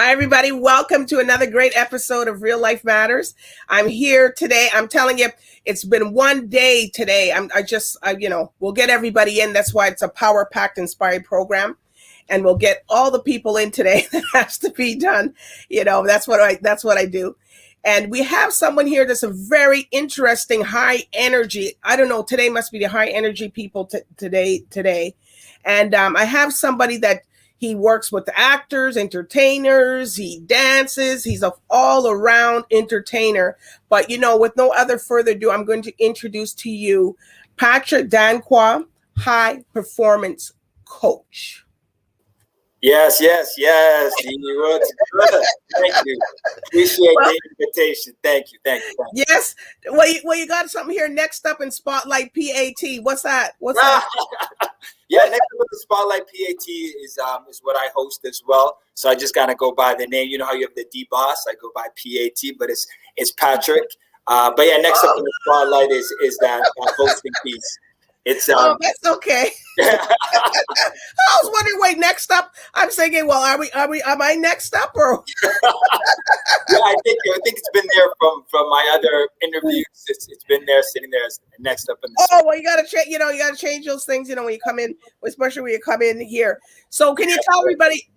Hi, everybody. Welcome to another great episode of Real Life Matters. I'm here today. I'm telling you, it's been one day today. We'll get everybody in. That's why it's a power-packed, inspired program. And we'll get all the people in today that has to be done. That's what I do. And we have someone here that's a very interesting, high energy. I don't know, today must be the high energy people today. And I have somebody that he works with actors, entertainers, he dances, he's an all-around entertainer. But, with no other further ado, I'm going to introduce to you Patrick Danquah, high performance coach. Yes. You were good. Thank you. Appreciate the invitation. Thank you. Yes. Well, you got something here. Next up in Spotlight PAT. What's that? Yeah, next up in the Spotlight PAT is what I host as well. So I just gotta go by the name. You know how you have the DBoss? I go by PAT, but it's Patrick. But yeah, next up in the Spotlight is that hosting piece. It's that's okay. I was wondering, wait, next up. I'm thinking, well, am I next up or? Yeah, I think it's been there from my other interviews. It's been there, sitting there as next up in the well, you gotta change. You gotta change those things. When you come in, especially when you come in here. So, can you tell everybody,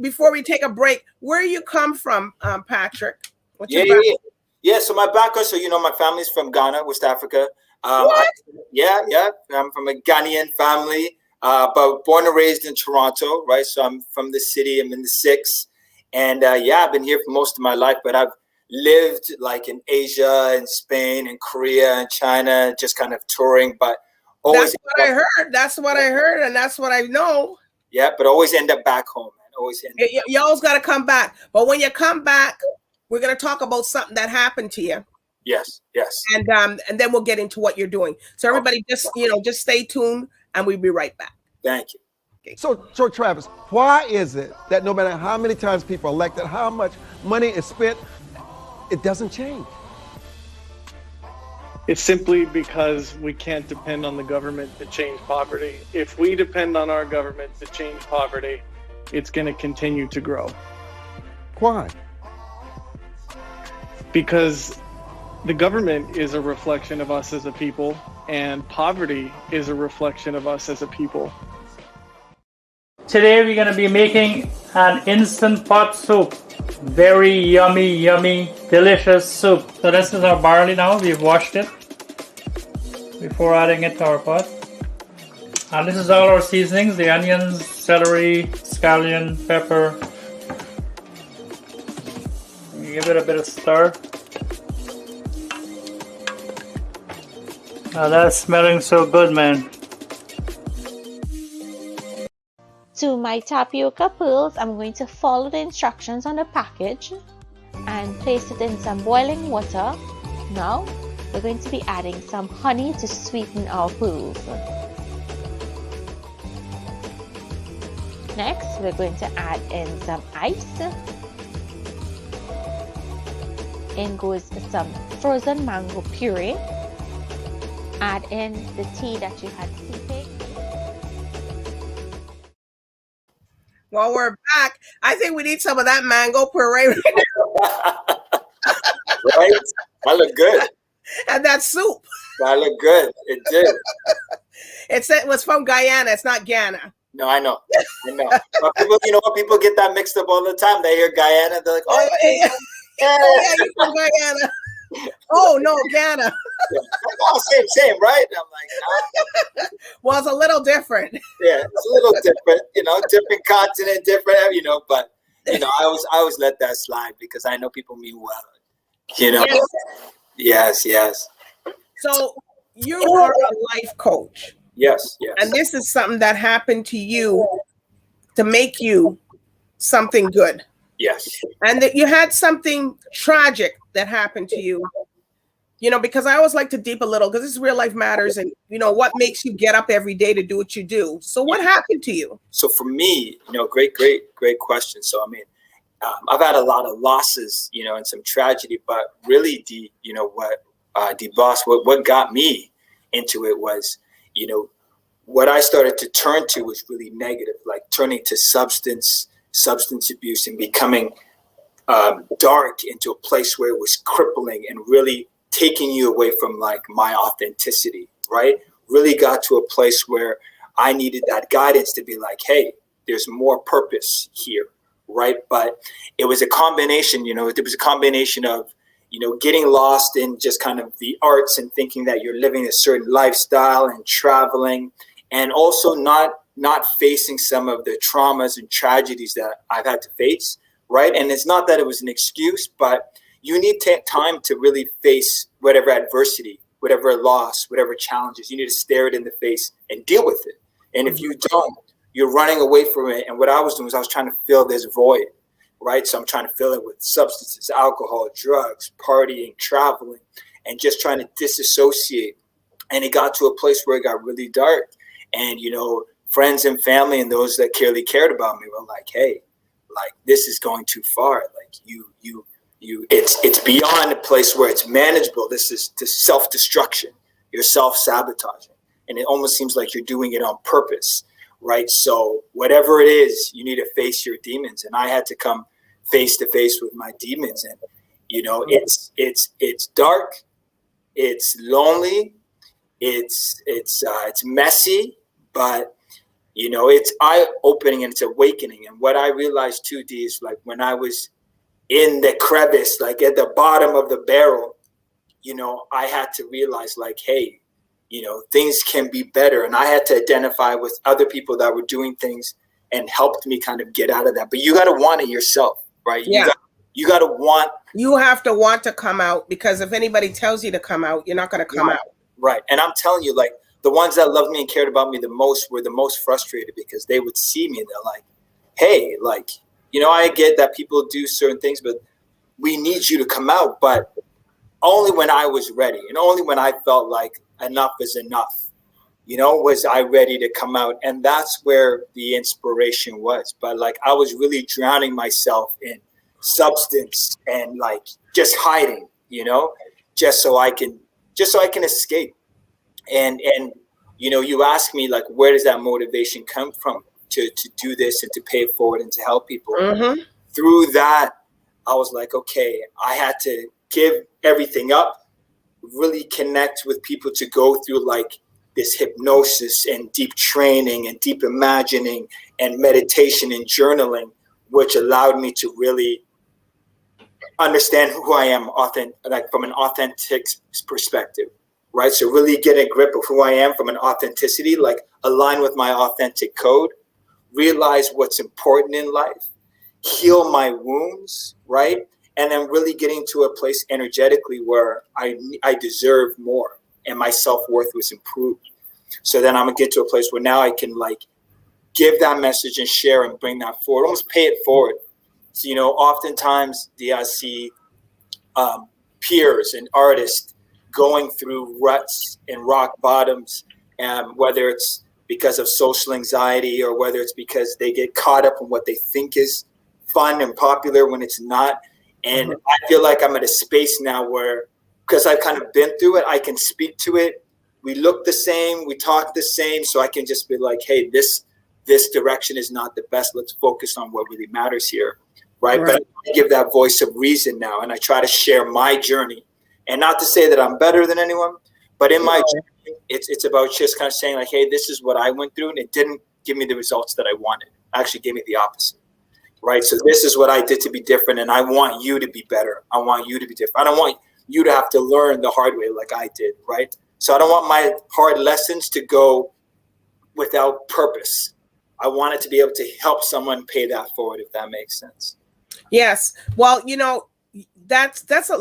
before we take a break, where you come from, Patrick? What's your background? Yeah. So my background. So my family's from Ghana, West Africa. What? I'm from a Ghanaian family, but born and raised in Toronto, right? So I'm from the city. I'm in the 6, and I've been here for most of my life. But I've lived like in Asia, and Spain, and Korea, and China, just kind of touring. But always That's what I heard, and that's what I know. Yeah, but always end up back home, man. You always got to come back. But when you come back, we're going to talk about something that happened to you. Yes. And then we'll get into what you're doing. So everybody just stay tuned and we'll be right back. Thank you. Okay. So Travis, why is it that no matter how many times people are elected, how much money is spent, it doesn't change? It's simply because we can't depend on the government to change poverty. If we depend on our government to change poverty, it's going to continue to grow. Why? Because the government is a reflection of us as a people, and poverty is a reflection of us as a people. Today we're going to be making an instant pot soup. Very yummy, delicious soup. So this is our barley now. We've washed it before adding it to our pot. And this is all our seasonings, the onions, celery, scallion, pepper. You give it a bit of stir. Oh, that's smelling so good, man. To my tapioca pearls, I'm going to follow the instructions on the package and place it in some boiling water. Now, we're going to be adding some honey to sweeten our pearls. Next, we're going to add in some ice. In goes some frozen mango puree. Add in the tea that you had steeping. Well, we're back. I think we need some of that mango puree right now. Right? I look good. And that soup. I look good. It did. It was from Guyana. It's not Ghana. No, I know. But people get that mixed up all the time. They hear Guyana, they're like, oh, yeah, you're from Guyana. Oh no, Ghana. Yeah. Oh, same, right? I'm like, well, it's a little different. Yeah, it's a little different. Different continent, different. But I always let that slide because I know people mean well. Yes. So you are a life coach. Yes. And this is something that happened to you to make you something good. Yes. And that you had something tragic that happened to you, because I always like to deep a little because this is Real Life Matters and, what makes you get up every day to do what you do. So what happened to you? So for me, great question. So, I've had a lot of losses, and some tragedy, but really DBoss, what got me into it was, what I started to turn to was really negative, like turning to substance substance abuse and becoming dark into a place where it was crippling and really taking you away from like my authenticity, right? Really got to a place where I needed that guidance to be like, hey, there's more purpose here, right? But it was a combination, you know, it was a combination of, you know, getting lost in just kind of the arts and thinking that you're living a certain lifestyle and traveling, and also not facing some of the traumas and tragedies that I've had to face, right? And it's not that it was an excuse, but you need to take time to really face whatever adversity, whatever loss, whatever challenges. You need to stare it in the face and deal with it. And if you don't, you're running away from it. And what I was doing was I was trying to fill this void, right? So I'm trying to fill it with substances, alcohol, drugs, partying, traveling, and just trying to disassociate. And it got to a place where it got really dark. And, you know, friends and family and those that clearly cared about me were like, hey, like, this is going too far. Like it's beyond a place where it's manageable. This is self-destruction. You're self-sabotaging. And it almost seems like you're doing it on purpose, right? So whatever it is, you need to face your demons. And I had to come face to face with my demons. And, you know, it's dark, it's lonely, it's messy, but, you know, it's eye-opening and it's awakening. And what I realized too, D, is like when I was in the crevice, like at the bottom of the barrel, you know, I had to realize like, hey, you know, things can be better. And I had to identify with other people that were doing things and helped me kind of get out of that. But you got to want it yourself, right? Yeah. You got to want. You have to want to come out, because if anybody tells you to come out, you're not going to come out. Right. And I'm telling you, like, the ones that loved me and cared about me the most were the most frustrated, because they would see me and they're like, hey, like, you know, I get that people do certain things, but we need you to come out. But only when I was ready, and only when I felt like enough is enough, you know, was I ready to come out. And that's where the inspiration was. But like, I was really drowning myself in substance and like just hiding, you know, just so I can escape. And you know, you ask me like, where does that motivation come from to do this and to pay it forward and to help people? Mm-hmm. Through that, I was like, okay, I had to give everything up, really connect with people to go through like this hypnosis and deep training and deep imagining and meditation and journaling, which allowed me to really understand who I am like from an authentic perspective, right? So really get a grip of who I am from an authenticity, like align with my authentic code, realize what's important in life, heal my wounds, right? And then really getting to a place energetically where I deserve more and my self-worth was improved. So then I'm gonna get to a place where now I can like give that message and share and bring that forward, almost pay it forward. So, you know, oftentimes I see peers and artists going through ruts and rock bottoms, and whether it's because of social anxiety or whether it's because they get caught up in what they think is fun and popular when it's not. And I feel like I'm at a space now where, because I've kind of been through it, I can speak to it. We look the same, we talk the same, so I can just be like, hey, this direction is not the best. Let's focus on what really matters here, right? But I give that voice of reason now, and I try to share my journey. And not to say that I'm better than anyone, but in my journey, it's about just kind of saying like, hey, this is what I went through, and it didn't give me the results that I wanted. It actually gave me the opposite. Right. So this is what I did to be different. And I want you to be better. I want you to be different. I don't want you to have to learn the hard way like I did. Right. So I don't want my hard lessons to go without purpose. I want it to be able to help someone pay that forward, if that makes sense. Yes. Well, you know, that's a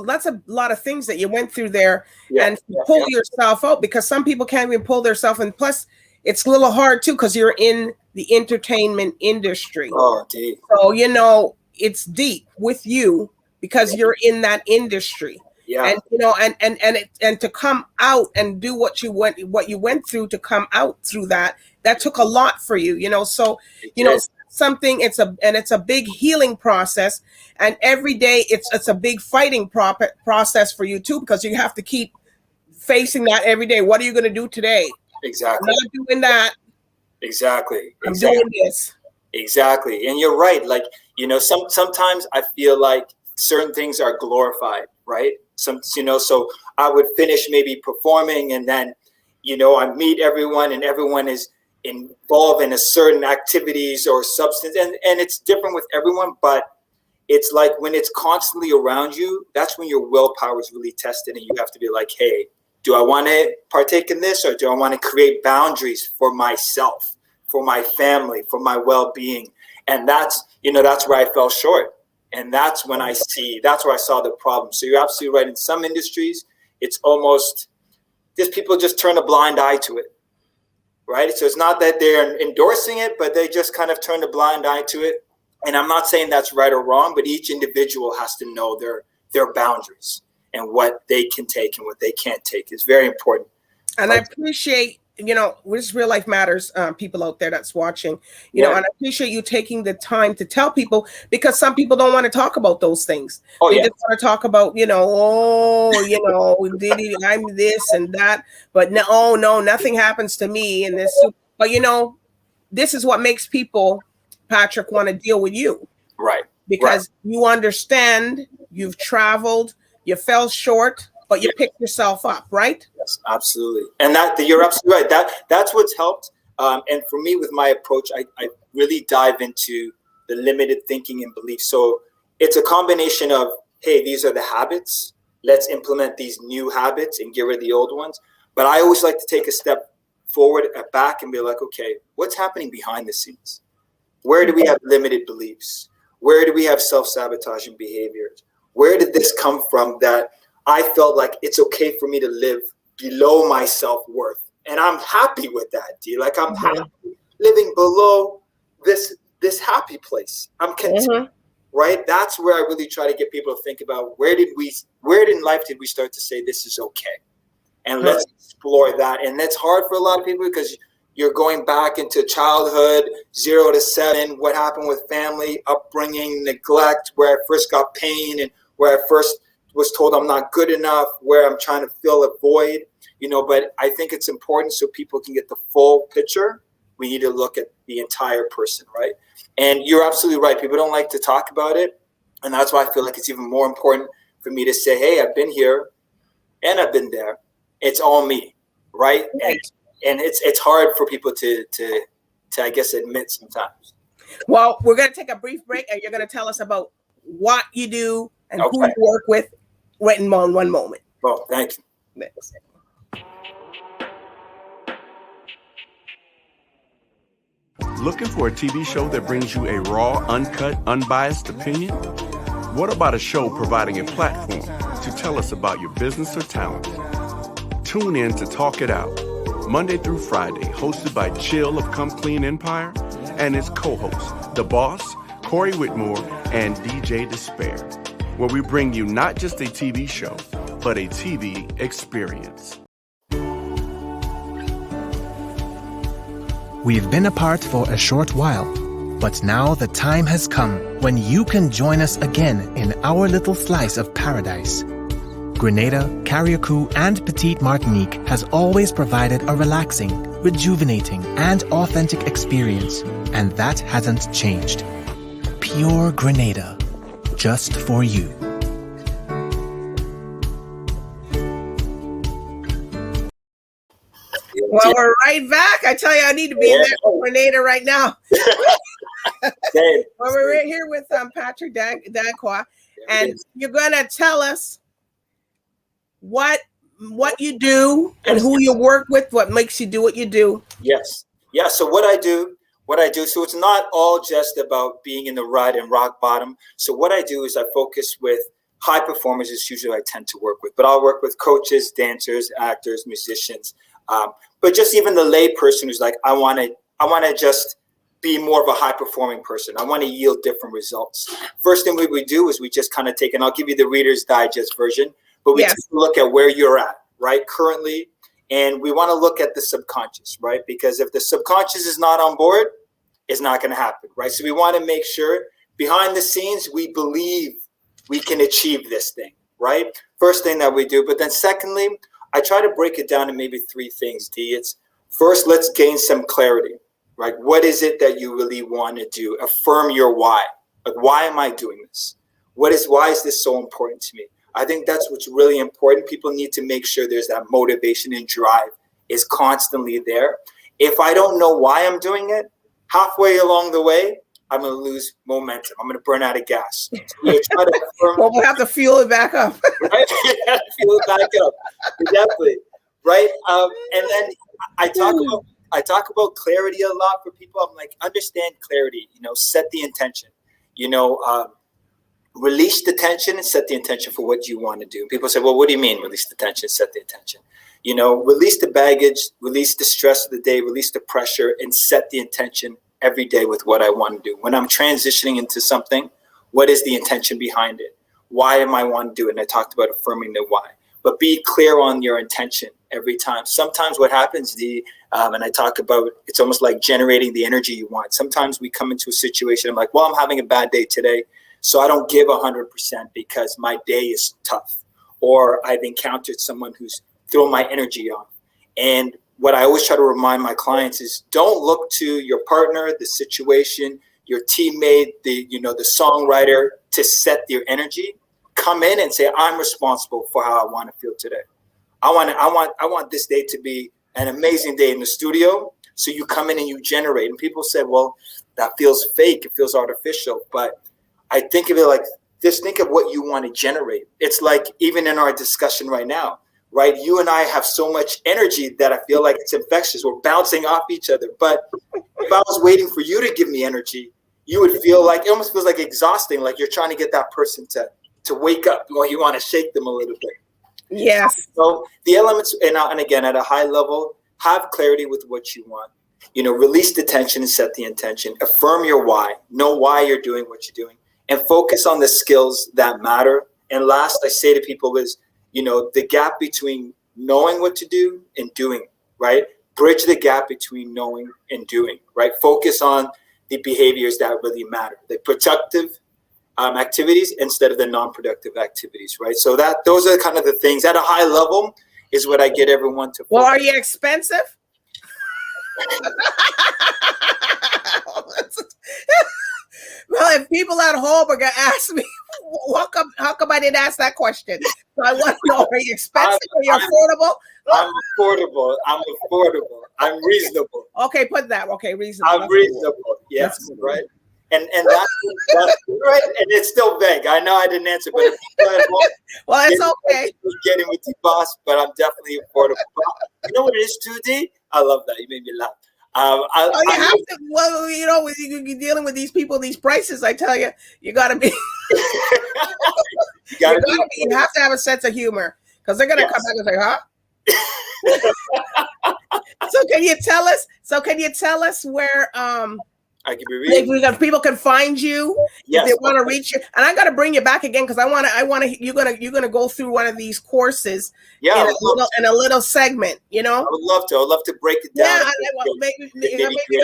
lot of things that you went through there and pull yourself out, because some people can't even pull themselves. And plus, it's a little hard, too, because you're in the entertainment industry. Oh, deep. So, you know, it's deep with you because you're in that industry. Yeah. And, you know, and to come out and do what you went through, to come out through that took a lot for you, you know. So, you know, something, it's a big healing process. And every day it's a big fighting process for you, too, because you have to keep facing that every day. What are you going to do today? Exactly. I'm not doing that. Exactly. I'm doing this. Exactly. And you're right. Like, sometimes I feel like certain things are glorified, right? So I would finish maybe performing, and then, I meet everyone, and everyone is involved in a certain activities or substance. And it's different with everyone, but it's like when it's constantly around you, that's when your willpower is really tested, and you have to be like, hey, do I want to partake in this, or do I want to create boundaries for myself, for my family, for my well-being? And that's where I fell short. And that's where I saw the problem. So you're absolutely right. In some industries, it's almost just people just turn a blind eye to it, right? So it's not that they're endorsing it, but they just kind of turn a blind eye to it. And I'm not saying that's right or wrong, but each individual has to know their boundaries and what they can take and what they can't take. It's very important. And I appreciate, this Real Life Matters, people out there that's watching, and I appreciate you taking the time to tell people, because some people don't want to talk about those things. They just want to talk about, I'm this and that, but no, nothing happens to me in this. But, this is what makes people, Patrick, want to deal with you. Right. Because you understand, you've traveled, you fell short, but you picked yourself up, right? Yes, absolutely. And you're absolutely right. That's what's helped. And for me, with my approach, I really dive into the limited thinking and beliefs. So it's a combination of, hey, these are the habits. Let's implement these new habits and get rid of the old ones. But I always like to take a step forward, back, and be like, okay, what's happening behind the scenes? Where do we have limited beliefs? Where do we have self-sabotaging behaviors? Where did this come from that I felt like it's okay for me to live below my self-worth? And I'm happy with that, D. Like, I'm happy living below this happy place. I'm content, right? That's where I really try to get people to think about, where in life did we start to say this is okay? And let's explore that. And that's hard for a lot of people, because you're going back into childhood, 0 to 7, what happened with family, upbringing, neglect, where I first got pain, and where I first was told I'm not good enough, where I'm trying to fill a void, but I think it's important, so people can get the full picture. We need to look at the entire person, right? And you're absolutely right. People don't like to talk about it. And that's why I feel like it's even more important for me to say, hey, I've been here and I've been there. It's all me, right? And it's hard for people to I guess, admit sometimes. Well, we're going to take a brief break, and you're going to tell us about what you do and who you work with right in one moment. Oh, thank you. Thanks. Looking for a TV show that brings you a raw, uncut, unbiased opinion? What about a show providing a platform to tell us about your business or talent? Tune in to Talk It Out, Monday through Friday, hosted by Chill of Come Clean Empire and his co-hosts, DBoss, Corey Whitmore, and DJ Despair, where we bring you not just a TV show, but a TV experience. We've been apart for a short while, but now the time has come when you can join us again in our little slice of paradise. Grenada, Carriacou, and Petite Martinique has always provided a relaxing, rejuvenating, and authentic experience, and that hasn't changed. Pure Grenada, just for you. Well, we're right back. I tell you, I need to be in that Grenada right now. Well, we're right here with Patrick Danquah, and you're going to tell us what you do and who you work with, what makes you do what you do. Yes. Yeah. So what I do, so it's not all just about being in the rut and rock bottom. So what I do is I focus with high performers is usually I tend to work with, but I'll work with coaches, dancers, actors, musicians, but just even the lay person who's like, I want to just be more of a high performing person. I want to yield different results. First thing we do is we just kind of take, and I'll give you the Reader's Digest version, but we take a look at where you're at, right, currently. And we want to look at the subconscious, right? Because if the subconscious is not on board, it's not going to happen, right? So we want to make sure behind the scenes, we believe we can achieve this thing, right? First thing that we do. But then secondly, I try to break it down to maybe 3 things, D. It's first, let's gain some clarity. right? What is it that you really want to do? Affirm your why. Like, why am I doing this? Why is this so important to me? I think that's what's really important. People need to make sure there's that motivation and drive is constantly there. If I don't know why I'm doing it, halfway along the way, I'm going to lose momentum. I'm going to burn out of gas. So we try to affirm. Well, we'll have to fuel it back up. Right? Yeah, fuel it back up. Definitely. Right. And then I talk about clarity a lot for people. I'm like, understand clarity, set the intention, release the tension and set the intention for what you want to do. People say, well, what do you mean release the tension, set the intention? Release the baggage, release the stress of the day, release the pressure, and set the intention every day with what I want to do. When I'm transitioning into something, what is the intention behind it? Why am I want to do it? And I talked about affirming the why. But be clear on your intention every time. Sometimes what happens, and I talk about, it's almost like generating the energy you want. Sometimes we come into a situation, I'm like, well, I'm having a bad day today, so I don't give 100% because my day is tough. Or I've encountered someone who's thrown my energy on. And what I always try to remind my clients is don't look to your partner, the situation, your teammate, the songwriter to set your energy. Come in and say, I'm responsible for how I want to feel today. I want this day to be an amazing day in the studio. So you come in and you generate. And people say, well, that feels fake. It feels artificial. But I think of it like, just think of what you want to generate. It's like, even in our discussion right now, right? You and I have so much energy that I feel like it's infectious. We're bouncing off each other. But if I was waiting for you to give me energy, you would feel like, it almost feels like exhausting. Like you're trying to get that person to wake up, or you want to shake them a little bit. Yes. So the elements, and again, at a high level, have clarity with what you want. Release the tension and set the intention. Affirm your why. Know why you're doing what you're doing. And focus on the skills that matter. And last, I say to people is, the gap between knowing what to do and doing, right? Bridge the gap between knowing and doing, right? Focus on the behaviors that really matter. The productive activities instead of the non-productive activities, right? So those are kind of the things at a high level is what I get everyone to focus. Well, are you expensive? Well, if people at home are gonna ask me, how come I didn't ask that question? So I want to know: are you expensive? Are you affordable? I'm affordable. I'm reasonable. Okay, put that. Okay, reasonable. I'm reasonable. Yes, right. And that's right. And it's still vague. I know I didn't answer, but if people at home, well, it's okay. Getting with DBoss, but I'm definitely affordable. You know what it is, 2D? I love that. You made me laugh. You have to. Well, when you're dealing with these people, these prices, I tell you, you got to be. You have to have a sense of humor because they're gonna come back and say, "Huh?" So can you tell us where I can be reading. People can find you if they want to reach you? And I got to bring you back again because I want to. You're gonna go through one of these courses in a little segment. I would love to. I'd love to break it down. Yeah, maybe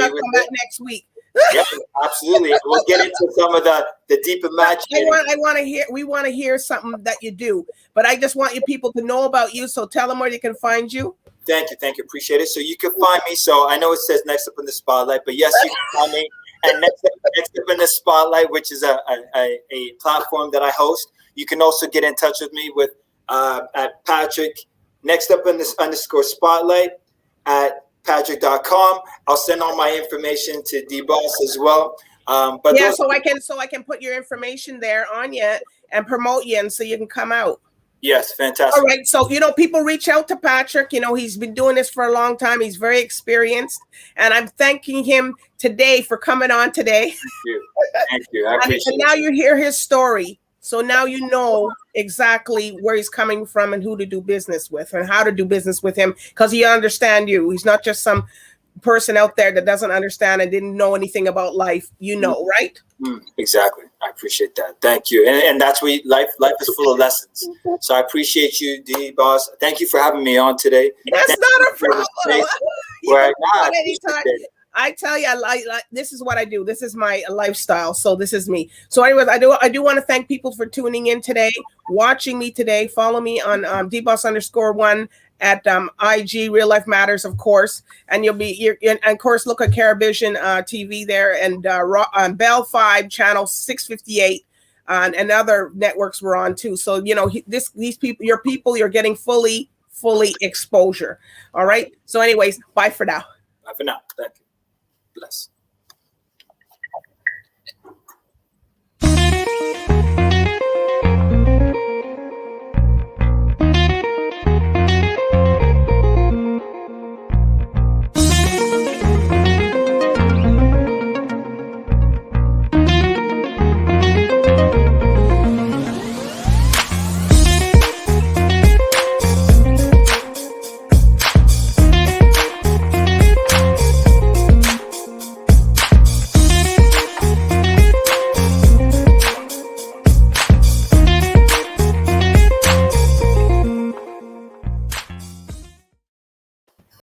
I'll come back next week. Yeah, absolutely. We'll get into some of the deep imagination. We want to hear something that you do, but I just want you people to know about you. So tell them where they can find you. Thank you. Appreciate it. So you can find me. So I know it says next up in the spotlight, but yes, you can find me. And next up in the spotlight, which is a platform that I host. You can also get in touch with me with at Patrick. Next up in this _spotlight at Patrick.com. I'll send all my information to DBoss as well. So I can put your information there on you and promote you, and so you can come out. Yes, fantastic. All right, so people reach out to Patrick. He's been doing this for a long time. He's very experienced, and I'm thanking him today for coming on today. Thank you. I appreciate it. And now you hear his story, so now you know exactly where he's coming from and who to do business with and how to do business with him because he understands you. He's not just some person out there that doesn't understand and didn't know anything about life. Right? Exactly. I appreciate that. Thank you. And that's what life is full of lessons. So I appreciate you, DBoss. Thank you for having me on today. That's not a problem. I tell you, this is what I do. This is my lifestyle. So this is me. So anyways, I do want to thank people for tuning in today, watching me today. Follow me on DBoss _1 at IG Real Life Matters, of course, and and of course look at CaribVision TV there, and Bell 5 channel 658. And other networks we're on too. So, these people, you're getting fully exposure. All right. So anyways, bye for now. Bye for now. Thank you. Bless.